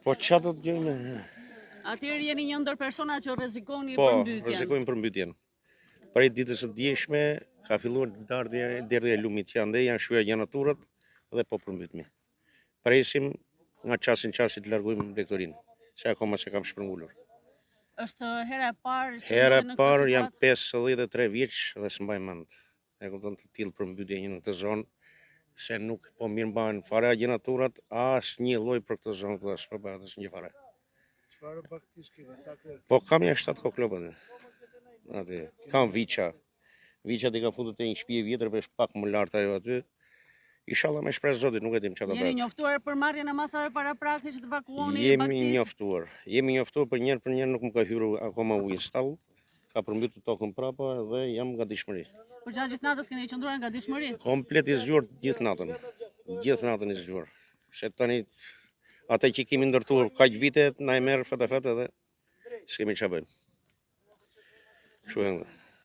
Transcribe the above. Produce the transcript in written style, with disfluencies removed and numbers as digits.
Po çfarë do të gjejmë? Atëherë jeni një ndër persona që rrezikoni Po, përmbytjen. rrezikojmë përmbytjen. Prej ditës së djeshme ka filluar derdhja e lumit që ande janë shkuar gjeneratorat dhe po përmbytemi. Presim nga çasti në çast të largojmë rektorin, se akoma se kam shpërngulur. Është hera e parë që Hera ndodhi e në këtë parë jam situatë? 53 vjeç dhe s'mbaj mend. E kupton të tillë përmbytje në këtë zonë se nuk po mirëmbahen fare gjeneratorat, asnjë lloj për këtë zonë ku as bëhet asnjë fare. Çfarë baktish keni? Sa kohë? Po kam ja 7 koklopë. Aty, kam viça. Viçat i ka futur te një shtëpi e vjetër, për pak më lart ajo aty. Inshallah me shpresë Zotit, nuk e dim çfarë do bëhet. Jeni njoftuar për marrjen e masave paraprake që të evakuoni Jemi baktit? Jemi njoftuar për njëherë nuk më ka hyrë akoma ujë stall. Ka përmbytur tokën prapa dhe jam nga dishmëri. Për gjatë gjithë natës keni qëndruar nga dishmëri? Komplet i zgjuar gjithë natën. Gjithë natën i zgjuar. Se tani ata që kemi ndërtuar kaq vite na e merr fat edhe s'kemi çfarë bëjmë. Kështu ende.